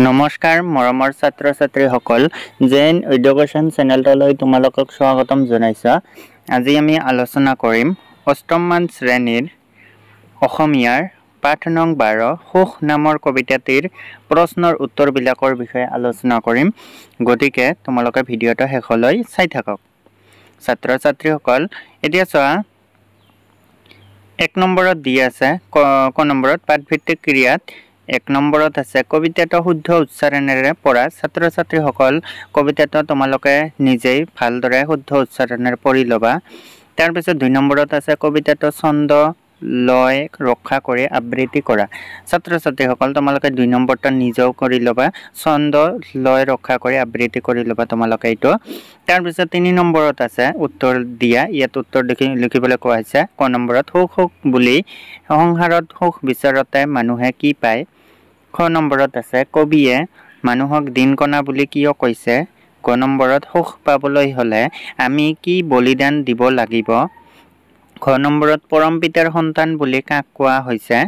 নমস্কাৰ মৰমৰ ছাত্ৰ ছাত্ৰীসকল জেন এডুকেশ্যন চেনেললৈ তোমালোকক স্বাগতম জনাইছো। আজি আমি আলোচনা কৰিম অষ্টম মান শ্ৰেণীৰ অসমীয়াৰ পাঠ নং 12 সুখ নামৰ কবিতাটিৰ প্ৰশ্নৰ উত্তৰবিলাকৰ বিষয়ে আলোচনা কৰিম। গতিকে তোমালোকে ভিডিঅটো শেষলৈ চাই থাকক। ছাত্ৰ ছাত্ৰীসকল এতিয়া চোৱা 1 নম্বৰত দি আছে ক নম্বৰত পাঠভিত্তিক ক্ৰিয়াত 1 নম্বৰত আছে কবিতাটো শুদ্ধ উচ্চাৰণেৰে পঢ়া। ছাত্ৰ ছাত্ৰীসকল কবিতাটো তোমালোকে নিজেই ভালদৰে শুদ্ধ উচ্চাৰণেৰে পঢ়ি ল'বা। তাৰ পিছত 2 নম্বৰত আছে কবিতাটো ছন্দ লয় ৰক্ষা কৰি আবৃত্তি কৰা। ছাত্ৰ ছাত্ৰীসকল তোমালোকে 2 নম্বৰটো নিজেও কৰি ল'বা, ছন্দ লয় ৰক্ষা কৰি আবৃত্তি কৰি ল'বা তোমালোকে এইটো। তাৰ পিছত 3 নম্বৰত আছে উত্তৰ দিয়া, ইয়াত উত্তৰ লিখিবলৈ কোৱা হৈছে। ক নম্বৰত সুখ সুখ বুলি সংসাৰত সুখ বিচাৰতে মানুহে কি পায়। খ নম্বৰত আছে কবিয়ে মানুহক দিনকণা বুলি কিয় কৈছে। গ নম্বৰত সুখ পাবলৈ হ'লে আমি কি বলিদান দিব লাগিব। খ নম্বৰত পৰম পিতাৰ সন্তান বুলি কাক কোৱা হৈছে।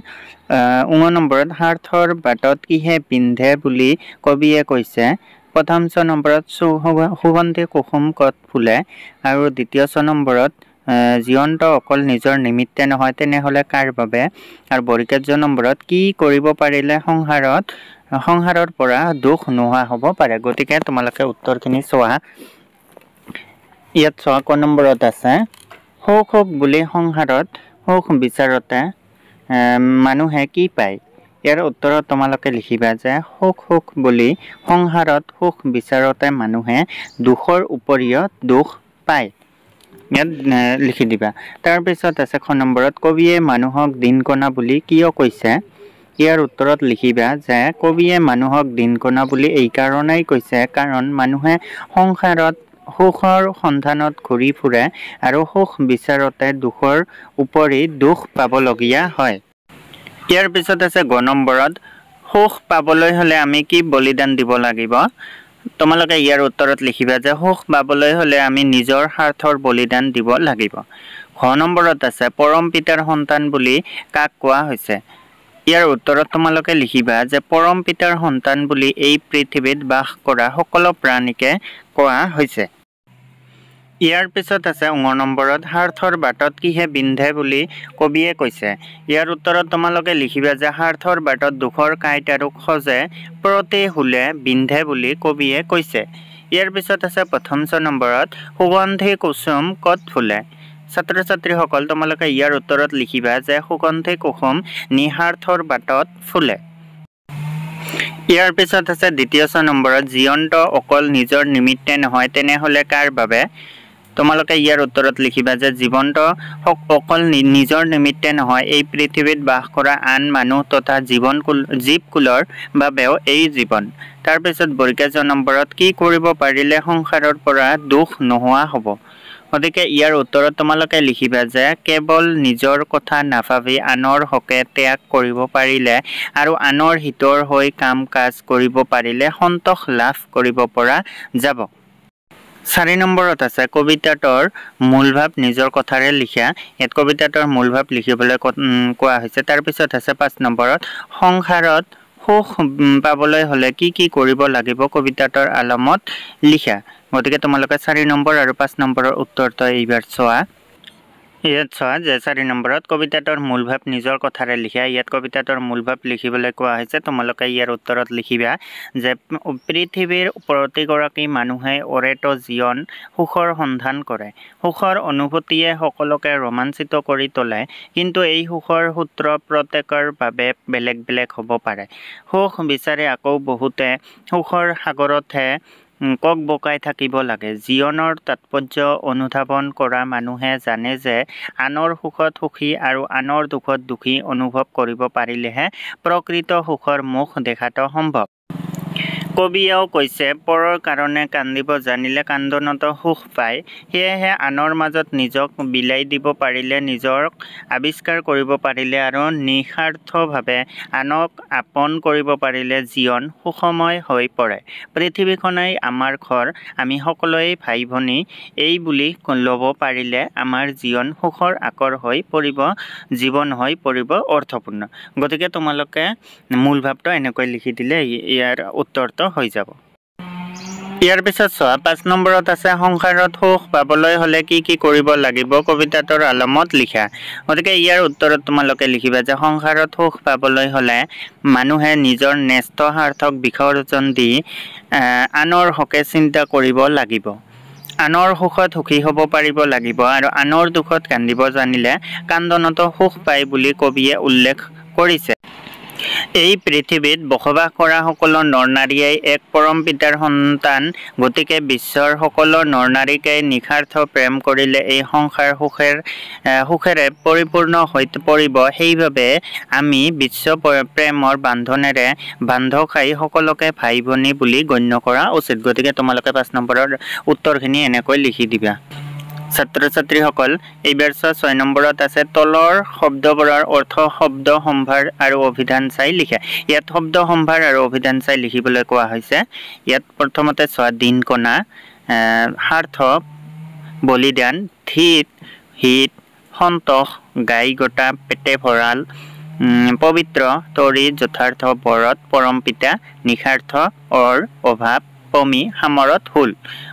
ঙ নম্বৰত স্বাৰ্থৰ বাটত কিহে পিন্ধে বুলি কবিয়ে কৈছে। প্ৰথম 6 নম্বৰত সুগন্ধি কুসুম কত ফুলে আৰু দ্বিতীয় 6 নম্বৰত জীৱন্ত অকল নিজৰ নিমিত্তে নহয় তেনেহলে কাৰ বাবে। আৰু বৰ্গীয় 1 নম্বৰত কি কৰিব পাৰিলে সংসাৰৰ পৰা দুখ নোহোৱা হ'ব পাৰে। গতিকে তোমালোকে উত্তৰখিনি চোৱা। ইয়াত চোৱা ক নম্বৰত আছে সুখ সুখ বুলি সংসাৰত সুখ বিচাৰতে মানুহে কি পায়। ইয়াৰ উত্তৰত তোমালোকে লিখিবা যে সুখ সুখ বুলি সংসাৰত সুখ বিচাৰতে মানুহে দুখৰ উপৰিও দুখ পায়। ইয়াত লিখি দিবা। তাৰপিছত আছে খ নম্বৰত কবিয়ে মানুহক দিনকণা বুলি কিয় কৈছে। ইয়াৰ উত্তৰত লিখিবা যে কবিয়ে মানুহক দিনকণা বুলি এই কাৰণেই কৈছে কাৰণ মানুহে সংসাৰত সুখৰ সন্ধানত ঘূৰি ফুৰে আৰু সুখ বিচাৰতে দুখৰ উপৰি দুখ পাবলগীয়া হয়। ইয়াৰ পিছত আছে গ নম্বৰত সুখ পাবলৈ হ'লে আমি কি বলিদান দিব লাগিব। তোমালোকে ইয়াৰ উত্তৰত লিখিবা যে সুখ পাবলৈ হ'লে আমি নিজৰ স্বাৰ্থৰ বলিদান দিব লাগিব। ঘ নম্বৰত আছে পৰম পিতাৰ সন্তান বুলি কাক কোৱা হৈছে। ইয়াৰ উত্তৰত তোমালোকে লিখিবা যে পৰম পিতাৰ সন্তান বুলি এই পৃথিৱীত বাস কৰা সকলো প্ৰাণীকে কোৱা হৈছে। ইয়াৰ পিছত আছে ঙ নম্বৰত স্বাৰ্থৰ বাটত কিহে বিন্ধে বুলি কবিয়ে কৈছে। ইয়াৰ উত্তৰত তোমালোকে লিখিবা যে স্বাৰ্থৰ বাটত দুখৰ কাঁইট আৰু খজে প্ৰতি হুলে বিন্ধে বুলি কবিয়ে কৈছে। ইয়াৰ পিছত আছে প্ৰথম 6 নম্বৰত সুগন্ধি কুসুম কত ফুলে। ছাত্ৰ ছাত্ৰীসকল তোমালোকে ইয়াৰ উত্তৰত লিখিবা যে সুগন্ধি কুসুম নিস্বাৰ্থৰ বাটত ফুলে। ইয়াৰ পিছত আছে দ্বিতীয় 6 নম্বৰত জীৱন্ত অকল নিজৰ নিমিত্তে নহয় তেনেহলে কাৰ বাবে। তোমালোকে ইয়াৰ উত্তৰত লিখিবা যে জীৱন্ত অকল নিজৰ নিমিত্তে নহয় এই পৃথিৱীত বাস কৰা আন মানুহ তথা জীৱকুলৰ বাবেও এই জীৱন। তাৰপিছত বৰ্গীয় 1 নম্বৰত কি কৰিব পাৰিলে সংসাৰৰ পৰা দুখ নোহোৱা হ'ব। গতিকে ইয়াৰ উত্তৰত তোমালোকে লিখিবা যে কেৱল নিজৰ কথা নাভাবি আনৰ হকে ত্যাগ কৰিব পাৰিলে আৰু আনৰ হিতৰ হৈ কাম কাজ কৰিব পাৰিলে সন্তোষ লাভ কৰিব পৰা যাব। 4 নম্বৰত আছে কবিতাটোৰ মূল ভাৱ নিজৰ কথাৰে লিখা। ইয়াত কবিতাটোৰ মূল ভাৱ লিখিবলৈ কোৱা হৈছে। তাৰপিছত আছে 5 নম্বৰত সংসাৰত সুখ পাবলৈ হ'লে কি কি কৰিব লাগিব কবিতাটোৰ আলমত লিখা। গতিকে তোমালোকে 4 নম্বৰ আৰু 5 নম্বৰৰ উত্তৰটো এইবাৰ চোৱা। ইয়াত চোৱা যে 4 নম্বৰত কবিতাটোৰ মূল ভাৱ নিজৰ কথাৰে লিখা। ইয়াত কবিতাটোৰ মূল ভাৱ লিখিবলৈ কোৱা হৈছে। তোমালোকে ইয়াৰ উত্তৰত লিখিবা যে পৃথিৱীৰ প্ৰতিগৰাকী মানুহে অৰেটো জীৱন সুখৰ সন্ধান কৰে। সুখৰ অনুভূতিয়ে সকলোকে ৰোমাঞ্চিত কৰি তোলে কিন্তু এই সুখৰ সূত্ৰ প্ৰত্যেকৰ বাবে বেলেগ বেলেগ হ'ব পাৰে। সুখ বিচাৰি আকৌ বহুতে সুখৰ সাগৰতহে কক বকাই থাকিব লাগে। জীৱনৰ তাৎপৰ্য অনুধাৱন কৰা মানুহে জানে যে আনৰ সুখত সুখী আৰু আনৰ দুখত দুখী অনুভৱ কৰিব পাৰিলেহে প্ৰকৃত সুখৰ মুখ দেখাটো সম্ভৱ। কবিয়েও কৈছে পৰৰ কাৰণে কান্দিব জানিলে কান্দনত সুখ পায়। সেয়েহে আনৰ মাজত নিজক বিলাই দিব পাৰিলে, নিজক আৱিষ্কাৰ কৰিব পাৰিলে আৰু নিস্বাৰ্থভাৱে আনক আপন কৰিব পাৰিলে জীৱন সুখময় হৈ পৰে। পৃথিৱীখনেই আমাৰ ঘৰ, আমি সকলোৱে ভাই ভনী এই বুলি ল'ব পাৰিলে আমাৰ জীৱন সুখৰ আকৰ হৈ পৰিব, জীৱন হৈ পৰিব অৰ্থপূৰ্ণ। গতিকে তোমালোকে মূল ভাৱটো এনেকৈ লিখি দিলে ইয়াৰ উত্তৰটো হৈ যাব। ইয়াৰ পিছত চোৱা 5 নম্বৰত আছে সংসাৰত সুখ পাবলৈ হ'লে কি কি কৰিব লাগিব কবিতাটোৰ আলমত লিখা। গতিকে ইয়াৰ উত্তৰত তোমালোকে লিখিবা যে সংসাৰত সুখ পাবলৈ হ'লে মানুহে নিজৰ ন্যস্ত স্বাৰ্থক বিসৰ্জন দি আনৰ হকে চিন্তা কৰিব লাগিব। আনৰ সুখত সুখী হ'ব পাৰিব লাগিব আৰু আনৰ দুখত কান্দিব জানিলে কান্দনতো সুখ পায় বুলি কবিয়ে উল্লেখ কৰিছে। এই পৃথিৱীত বসবাস কৰা সকলো নৰ-নাৰীয়েই এক পৰম পিতাৰ সন্তান। গতিকে বিশ্বৰ সকলো নৰ-নাৰীকে নিস্বাৰ্থ প্ৰেম কৰিলে এই সংসাৰ সুখেৰে পৰিপূৰ্ণ হৈ পৰিব। সেইবাবে আমি বিশ্ব প্ৰেমৰ বান্ধোনেৰে বান্ধ খাই সকলোকে ভাই ভনী বুলি গণ্য কৰা উচিত। গতিকে তোমালোকে 5 নম্বৰৰ উত্তৰখিনি এনেকৈ লিখি দিবা। ছাত্ৰ-ছাত্ৰীসকল এইবাৰ 6 নম্বৰত আছে তলৰ শব্দবোৰৰ অৰ্থ, শব্দ সম্ভাৰ আৰু অভিধান চাই লিখা। ইয়াত শব্দ সম্ভাৰ আৰু অভিধান চাই লিখিবলৈ কোৱা হৈছে। ইয়াত প্ৰথমতে চোৱা দিনকণা, স্বাৰ্থ, বলিদান, হিত, সন্তোষ, গাই গোটা, পেটে ভঁৰাল, পবিত্ৰ, তৰি, যথাৰ্থ, বৰত, পৰম পিতা, নিস্বাৰ্থ, অভাৱ, পমি, সামৰত, হুল।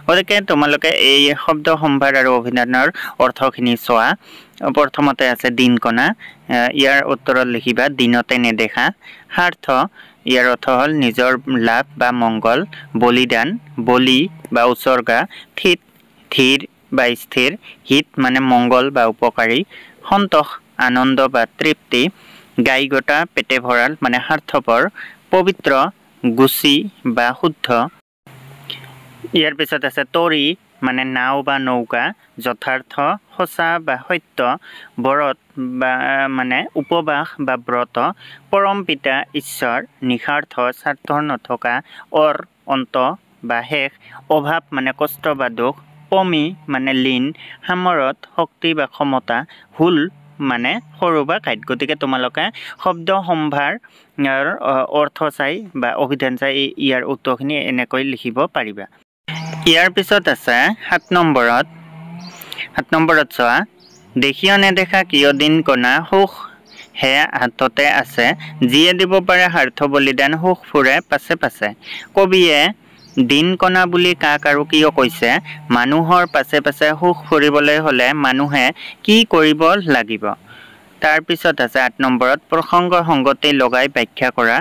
গতিকে তোমালোকে এই শব্দ সম্ভাৰ আৰু অভিধানৰ অৰ্থখিনি চোৱা। প্ৰথমতে আছে দিনকণা, ইয়াৰ উত্তৰত লিখিবা দিনতে নেদেখা। স্বাৰ্থ, ইয়াৰ অৰ্থ হ'ল নিজৰ লাভ বা মংগল। বলিদান, বলি বা উচৰ্গা। থিত, ধীৰ বা স্থিৰ। হিত মানে মংগল বা উপকাৰী। সন্তোষ, আনন্দ বা তৃপ্তি। গাই গোটা, পেটে ভঁৰাল মানে স্বাৰ্থপৰ। পবিত্ৰ, গুচি বা শুদ্ধ। ইয়াৰ পিছত আছে তৰি মানে নাও বা নৌকা। যথাৰ্থ, সঁচা বা সত্য। বৰত বা মানে উপবাস বা ব্ৰত। পৰম পিতা, ঈশ্বৰ। নিস্বাৰ্থ, স্বাৰ্থ নথকা। অন্ত বা শেষ। অভাৱ মানে কষ্ট বা দুখ। পমি মানে লীন। সামৰত, শক্তি বা ক্ষমতা। হুল মানে সৰু বা ঘাইত। গতিকে তোমালোকে শব্দ সম্ভাৰ অৰ্থ চাই বা অভিধান চাই ইয়াৰ উত্তৰখিনি এনেকৈ লিখিব পাৰিবা। ইয়াৰ পিছত আছে 7 নম্বৰত চোৱা দেখিও নেদেখা কিয় দিনকণা, সুখ হে হাততে আছে, যিয়ে দিব পাৰে স্বাৰ্থ বলিদান, সুখ ফুৰে পাছে পাছে। কবিয়ে দিনকণা বুলি কাক আৰু কিয় কৈছে? মানুহৰ পাছে পাছে সুখ ফুৰিবলৈ হ'লে মানুহে কি কৰিব লাগিব? তাৰ পিছত আছে 8 নম্বৰত প্ৰসংগ সংগতি লগাই ব্যাখ্যা কৰা।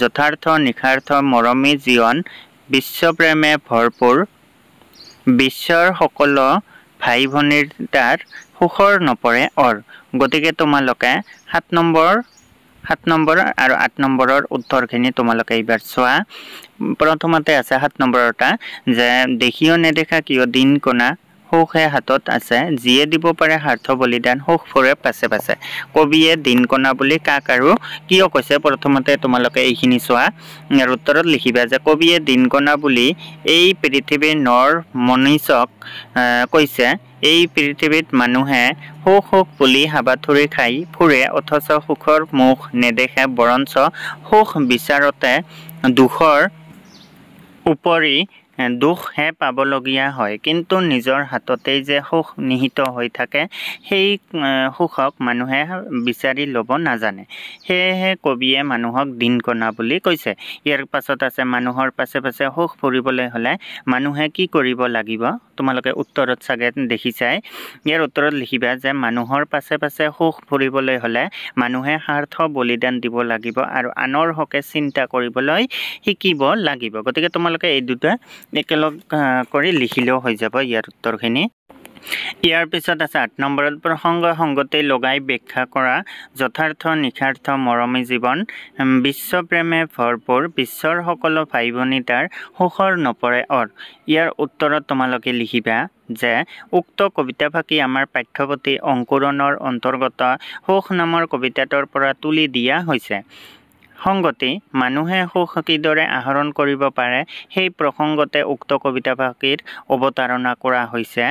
যথাৰ্থ, নিস্বাৰ্থ, মৰমী জীৱন, বিশ্বপ্ৰেমে ভৰপূৰ, বিশ্বৰ সকলো ভাই ভনীৰ তাৰ সুখৰ নপৰে অৰ। গতিকে তোমালোকে 7 নম্বৰ আৰু 8 নম্বৰৰ উত্তৰখিনি তোমালোকে এইবাৰ চোৱা। প্ৰথমতে আছে 7 নম্বৰটা যে দেখিও নেদেখা কিয় দিনকণা, সুখে হাতত আছে, যিয়ে দিব পাৰে স্বাৰ্থ বলিদান, সুখ ফুৰে পাছে পাছে। কবিয়ে দিনকণা বুলি কাক আৰু কিয় কৈছে প্ৰথমতে তোমালোকে এইখিনি চোৱা। ইয়াৰ উত্তৰত লিখিবা যে কবিয়ে দিনকণা বুলি এই পৃথিৱীৰ নৰ মনীষক কৈছে। এই পৃথিৱীত মানুহে সুখ বুলি হাবাথুৰি খাই ফুৰে, অথচ সুখৰ মুখ নেদেখে, বৰঞ্চ সুখ বিচাৰতে দুখৰ উপৰি দুখহে পাবলগীয়া হয়। কিন্তু নিজৰ হাততেই যে সুখ নিহিত হৈ থাকে, সেই সুখক মানুহে বিচাৰি ল'ব নাজানে। সেয়েহে কবিয়ে মানুহক দিনকণা বুলি কৈছে। ইয়াৰ পাছত আছে মানুহৰ পাছে পাছে সুখ ফুৰিবলৈ হ'লে মানুহে কি কৰিব লাগিব? তোমালোকে উত্তৰত চাগে দেখিছাই। ইয়াৰ উত্তৰত লিখিবা যে মানুহৰ পাছে পাছে সুখ ফুৰিবলৈ হ'লে মানুহে স্বাৰ্থ বলিদান দিব লাগিব আৰু আনৰ হকে চিন্তা কৰিবলৈ শিকিব লাগিব। গতিকে তোমালোকে এই দুটা একেলগ কৰি লিখিলেও হৈ যাব ইয়াৰ উত্তৰখিনি। ইয়াৰ পিছত আছে 8 নম্বৰত প্ৰসংগ সংগতি লগাই ব্যাখ্যা কৰা। যথাৰ্থ, নিস্বাৰ্থ, মৰমী জীৱন, বিশ্বপ্ৰেমে ভৰপূৰ, বিশ্বৰ সকলো ভাই ভনী তাৰ সুখৰ নপৰে অৰ। ইয়াৰ উত্তৰত তোমালোকে লিখিবা যে উক্ত কবিতাফাকি আমাৰ পাঠ্যপুথি অংকুৰণৰ অন্তৰ্গত সুখ নামৰ কবিতাটোৰ পৰা তুলি দিয়া হৈছে। সংগতি মানুহে সুখ কিদৰে আহৰণ কৰিব পাৰে সেই প্ৰসংগতে উক্ত কবিতা ভাষীৰ অৱতাৰণা কৰা হৈছে।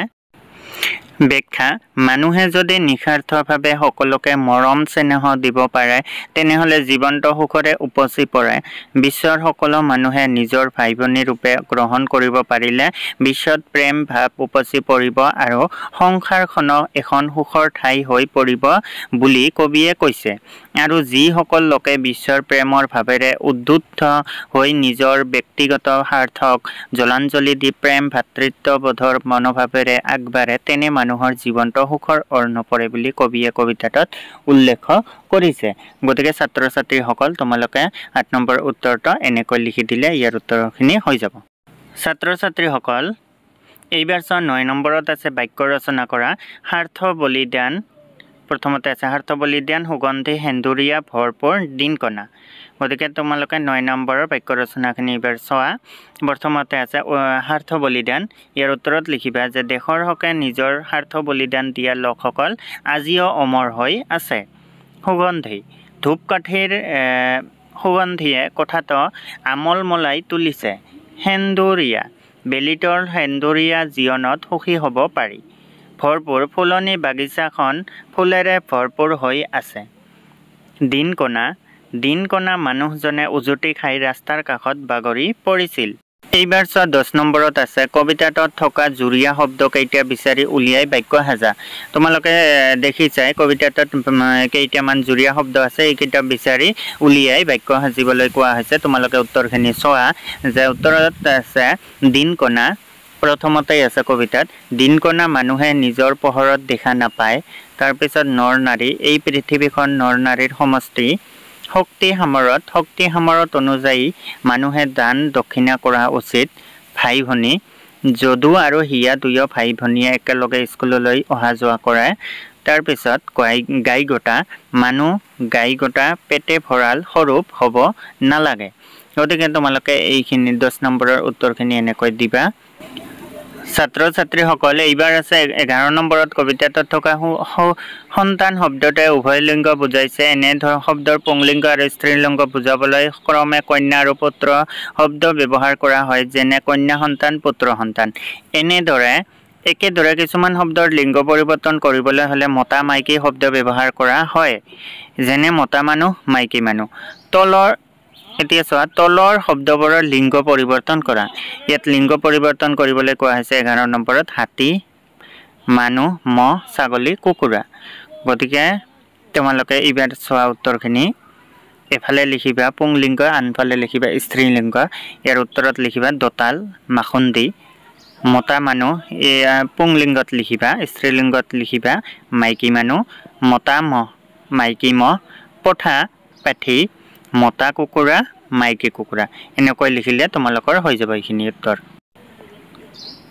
ব্যাখ্যা মানুহে যদি নিস্বাৰ্থভাৱে সকলোকে মৰম চেনেহ দিব পাৰে তেনেহলে জীৱন্ত সুখৰে উপচি পৰে। বিশ্বৰ সকলো মানুহে নিজৰ ভাই ভনী ৰূপে গ্ৰহণ কৰিব পাৰিলে বিশ্বত প্ৰেম ভাৱ উপচি পৰিব আৰু সংসাৰখন এখন সুখৰ ঠাই হৈ পৰিব বুলি কবিয়ে কৈছে। আৰু যিসকল লোকে বিশ্বৰ প্ৰেমৰ ভাৱেৰে উদ্বুদ্ধ হৈ নিজৰ ব্যক্তিগত স্বাৰ্থক জলাঞ্জলি দি প্ৰেম ভাতৃত্ববোধৰ মনোভাৱেৰে আগবাঢ়ে তেনে মানুহৰ জীৱন্ত সুখৰ অৰ নপৰে বুলি কবিয়ে কবিতাটোত উল্লেখ কৰিছে। গতিকে ছাত্ৰ ছাত্ৰীসকল তোমালোকে 8 নম্বৰ উত্তৰটো এনেকৈ লিখি দিলে ইয়াৰ উত্তৰখিনি হৈ যাব। ছাত্ৰ ছাত্ৰীসকল এইবাৰ 9 নম্বৰত আছে বাক্য ৰচনা কৰা। স্বাৰ্থ বলিদান প্ৰথমতে আছে স্বাৰ্থ বলিদান সুগন্ধি সেন্দুৰীয়া ভৰপূৰ দিনকণা। গতিকে তোমালোকে 9 নম্বৰৰ বাক্য ৰচনাখিনি এইবাৰ চোৱা। প্ৰথমতে আছে স্বাৰ্থ বলিদান। ইয়াৰ উত্তৰত লিখিবা যে দেশৰ হকে নিজৰ স্বাৰ্থ বলিদান দিয়া লোকসকল আজিও অমৰ হৈ আছে। সুগন্ধি ধূপকাঠিৰ সুগন্ধিয়ে কোঠাটো আমল মলাই তুলিছে। সেন্দুৰীয়া বেলিতৰ সেন্দুৰীয়া জীৱনত সুখী হ'ব পাৰি। ভৰপূৰ ফুলনি বাগিচাখন ফুলেৰে ভৰপূৰ হৈ আছে। দিনকণা মানুহজনে উজুটি খাই ৰাস্তাৰ কাষত বাগৰি পৰিছিল। এইবাৰ 10 নম্বৰত আছে কবিতাটোত থকা জুৰীয়া শব্দ কেইটা বিচাৰি উলিয়াই বাক্য সাজা। তোমালোকে দেখিছাই কবিতাটোত কেইটামান জুৰীয়া শব্দ আছে এইকেইটা বিচাৰি উলিয়াই বাক্য সাজিবলৈ কোৱা হৈছে। তোমালোকে উত্তৰখিনি চোৱা যে উত্তৰত আছে দিনকণা। প্ৰথমতেই আছে কবিতাত দিনকণা মানুহে নিজৰ পোহৰত দেখা নাপায়। তাৰপিছত নৰ নাৰী এই পৃথিৱীখন নৰ নাৰীৰ সমষ্টি। শক্তি সামৰত অনুযায়ী মানুহে দান দক্ষিণা কৰা উচিত। ভাই ভনী যদু আৰু হিয়া দুয়ো ভাই ভনীয়ে একেলগে স্কুললৈ অহা যোৱা কৰে। তাৰপিছত গাই গোটা মানুহ গাই গোটা পেটে ভঁৰাল স্বৰূপ হ'ব নালাগে। গতিকে তোমালোকে এইখিনি 10 নম্বৰৰ উত্তৰখিনি এনেকৈ দিবা। ছাত্ৰ ছাত্ৰীসকল এইবাৰ আছে 11 নম্বৰত কবিতাটোত থকা সন্তান শব্দতে উভয় লিংগ বুজাইছে। এনে শব্দৰ পুংলিংগ আৰু স্ত্ৰীলিংগ বুজাবলৈ ক্ৰমে কন্যা আৰু পুত্ৰ শব্দ ব্যৱহাৰ কৰা হয়, যেনে কন্যা সন্তান পুত্ৰ সন্তান। একেদৰে কিছুমান শব্দৰ লিংগ পৰিৱৰ্তন কৰিবলৈ হ'লে মতা মাইকী শব্দ ব্যৱহাৰ কৰা হয়, যেনে মতা মানুহ মাইকী মানুহ। এতিয়া চোৱা তলৰ শব্দবোৰৰ লিংগ পৰিৱৰ্তন কৰা। ইয়াত লিংগ পৰিৱৰ্তন কৰিবলৈ কোৱা হৈছে 11 নম্বৰত হাতী মানুহ মহ ছাগলী কুকুৰা। গতিকে তোমালোকে এইবাৰ চোৱা উত্তৰখিনি এফালে লিখিবা পুংলিংগ আনফালে লিখিবা স্ত্ৰীলিংগ। ইয়াৰ উত্তৰত লিখিবা দঁতাল মাখুন্দি। মতা মানুহ এয়া পুংলিংগত লিখিবা, স্ত্ৰীলিংগত লিখিবা মাইকী মানুহ। মতা মহ মাইকী মহ। পঠা পাঠি মতা কুকুৰা মাইকী কুকুৰা। এনেকৈ লিখিলে তোমালোকৰ হৈ যাব এইখিনি উত্তৰ।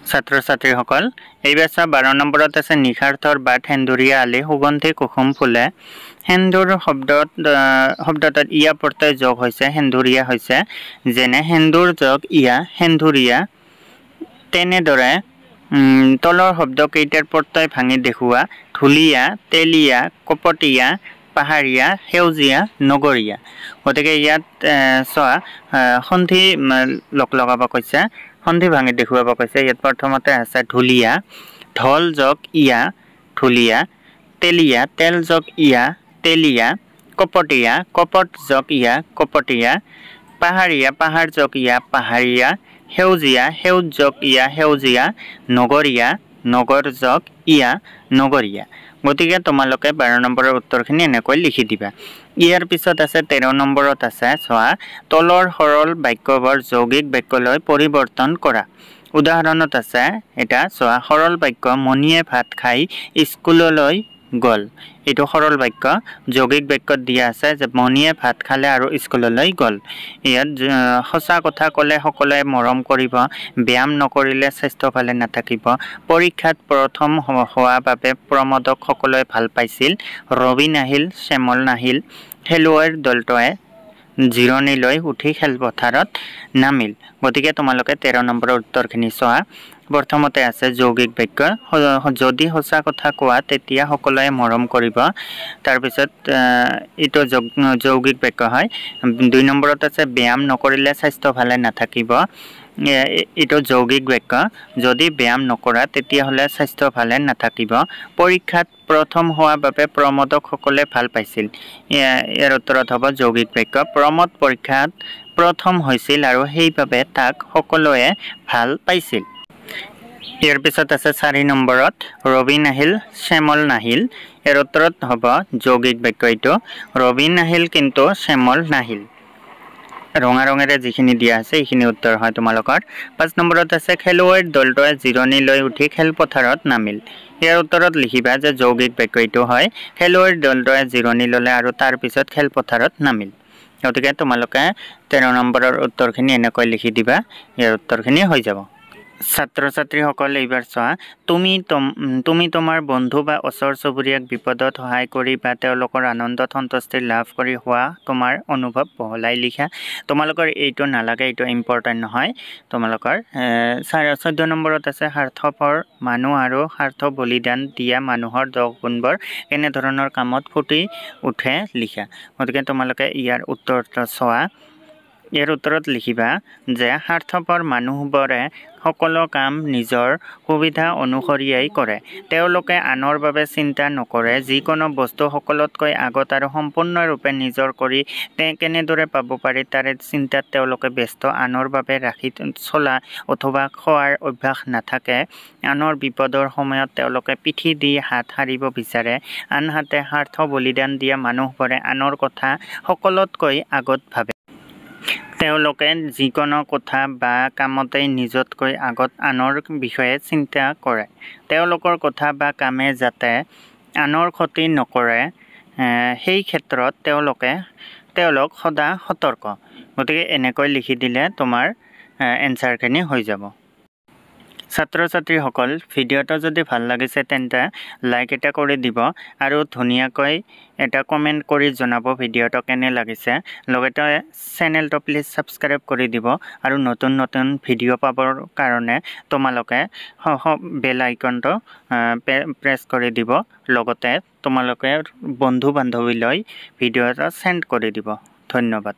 ছাত্ৰ ছাত্ৰীসকল এইবাৰ 12 নম্বৰত আছে নিশাৰ্থৰ বাট সেন্দুৰীয়া আলি সুগন্ধি কুসুম ফুলে। সেন্দুৰ শব্দটোত ইয়া প্ৰত্যয় যোগ হৈছে সেন্দুৰীয়া হৈছে, যেনে সেন্দুৰ যোগ ইয়া সেন্দুৰীয়া। তেনেদৰে তলৰ শব্দ কেইটাৰ প্ৰত্যয় ভাঙি দেখুওৱা। ধুলীয়া তেলীয়া কপটীয়া পাহাৰীয়া সেউজীয়া নগৰীয়া। গতিকে ইয়াত চোৱা সন্ধি লগাব কৈছে, সন্ধি ভাঙি দেখুৱাব কৈছে। ইয়াত প্ৰথমতে আছে ধুলীয়া ঢল যোগ ইয়া ধুলীয়া। তেলীয়া তেল যোগ ইয়া তেলীয়া। কপটীয়া কপট যোগ ইয়া কপটীয়া। পাহাৰীয়া পাহাৰ যোগ ইয়া পাহাৰীয়া। সেউজীয়া সেউজ যোগ ইয়া সেউজীয়া। নগৰীয়া নগৰ যোগ ইয়া নগৰীয়া। গতিকে তোমালোকে 12 নম্বৰৰ উত্তৰখিনি এনেকৈ লিখি দিবা। ইয়াৰ পিছত আছে 13 নম্বৰত আছে চোৱা তলৰ সৰল বাক্যবোৰ যৌগিক বাক্যলৈ পৰিৱৰ্তন কৰা। উদাহৰণত আছে এটা চোৱা সৰল বাক্য মণিয়ে ভাত খাই স্কুললৈ গ'ল। এইটো সৰল বাক্য। যৌগিক বাক্যত দিয়া আছে যে মণিয়ে ভাত খালে আৰু স্কুললৈ গ'ল। ইয়াত সঁচা কথা ক'লে সকলোৱে মৰম কৰিব, ব্যায়াম নকৰিলে স্বাস্থ্য ভালে নাথাকিব, পৰীক্ষাত প্ৰথম হোৱা বাবে প্ৰমোদক সকলোৱে ভাল পাইছিল, ৰবি নাহিল শ্যামল নাহিল, খেলুৱৈৰ দলটোৱে জিৰণি লৈ উঠি খেলপথাৰত নামিল। গতিকে তোমালোকে 13 নম্বৰৰ উত্তৰখিনি চোৱা। প্ৰথমতে আছে যৌগিক বাক্য যদি সঁচা কথা কোৱা তেতিয়া সকলোৱে মৰম কৰিব তাৰপিছত এইটো যৌগিক বাক্য হয় 2 নম্বৰত আছে ব্যায়াম নকৰিলে স্বাস্থ্য ভালে নাথাকিব এইটো যৌগিক বাক্য যদি ব্যায়াম নকৰা তেতিয়াহ'লে স্বাস্থ্য ভালে নাথাকিব পৰীক্ষাত প্ৰথম হোৱাৰ বাবে প্ৰমোদকসকলে ভাল পাইছিল ইয়াৰ উত্তৰত হ'ব যৌগিক বাক্য প্ৰমোদ পৰীক্ষাত প্ৰথম হৈছিল আৰু সেইবাবে তাক সকলোৱে ভাল পাইছিল ইয়াৰ পিছত আছে 4 নম্বৰত ৰবি নাহিল শ্যামল নাহিল ইয়াৰ উত্তৰত হ'ব যৌগিক বাক্য এইটো ৰবি নাহিল কিন্তু শ্যামল নাহিল ৰঙা ৰঙেৰে যিখিনি দিয়া আছে এইখিনি উত্তৰ হয় তোমালোকৰ 5 নম্বৰত আছে খেলুৱৈৰ দলটোৱে জিৰণি লৈ উঠি খেলপথাৰত নামিল ইয়াৰ উত্তৰত লিখিবা যে যৌগিক বাক্য এইটো হয় খেলুৱৈৰ দলটোৱে জিৰণি ল'লে আৰু তাৰ পিছত খেলপথাৰত নামিল গতিকে তোমালোকে 13 নম্বৰৰ উত্তৰখিনি এনেকৈ লিখি দিবা ইয়াৰ উত্তৰখিনি হৈ যাব ছাত্ৰ ছাত্ৰীসকল এইবাৰ চোৱা তুমি তোমাৰ বন্ধু বা ওচৰ চুবুৰীয়াক বিপদত সহায় কৰি বা তেওঁলোকৰ আনন্দ সন্তুষ্টি লাভ কৰি হোৱা তোমাৰ অনুভৱ বহলাই লিখা তোমালোকৰ এইটো নালাগে এইটো ইম্পৰ্টেণ্ট নহয় তোমালোকৰ 14 নম্বৰত আছে স্বাৰ্থপৰ মানুহ আৰু স্বাৰ্থ বলিদান দিয়া মানুহৰ 10 গুণবোৰ কেনে ধৰণৰ কামত ফুটি উঠে লিখা গতিকে তোমালোকে ইয়াৰ উত্তৰটো চোৱা ইয়াৰ উত্তৰত লিখিবা যে স্বাৰ্থপৰ মানুহবোৰে সকলো কাম নিজৰ সুবিধা অনুসৰিয়েই কৰে তেওঁলোকে আনৰ বাবে চিন্তা নকৰে যিকোনো বস্তু সকলোতকৈ আগত আৰু সম্পূৰ্ণৰূপে নিজৰ কৰি কেনেদৰে পাব পাৰি তাৰে চিন্তাত তেওঁলোকে ব্যস্ত আনৰ বাবে ৰাখি চলা অথবা খোৱাৰ অভ্যাস নাথাকে আনৰ বিপদৰ সময়ত তেওঁলোকে পিঠি দি হাত সাৰিব বিচাৰে আনহাতে স্বাৰ্থ বলিদান দিয়া মানুহবোৰে আনৰ কথা সকলোতকৈ আগত ভাবে তেওঁলোকে যিকোনো কথা বা কামতেই নিজতকৈ আগত আনৰ বিষয়ে চিন্তা কৰে তেওঁলোকৰ কথা বা কামে যাতে আনৰ ক্ষতি নকৰে সেই ক্ষেত্ৰত তেওঁলোক সদা সতৰ্ক গতিকে এনেকৈ লিখি দিলে তোমাৰ এনসাৰখিনি হৈ যাব ছাত্ৰ ছাত্ৰীসকল ভিডিঅ'টো যদি ভাল লাগিছে তেন্তে লাইক এটা কৰি দিব আৰু ধুনীয়াকৈ এটা কমেণ্ট কৰি জনাব ভিডিঅ'টো কেনে লাগিছে লগতে চেনেলটো প্লিজ সাবস্ক্ৰাইব কৰি দিব আৰু নতুন নতুন ভিডিঅ' পাবৰ কাৰণে তোমালোকে বেল আইকনটো প্ৰেছ কৰি দিব লগতে তোমালোকে বন্ধু বান্ধৱীলৈ ভিডিঅ'টো সেন্ড কৰি দিব ধন্যবাদ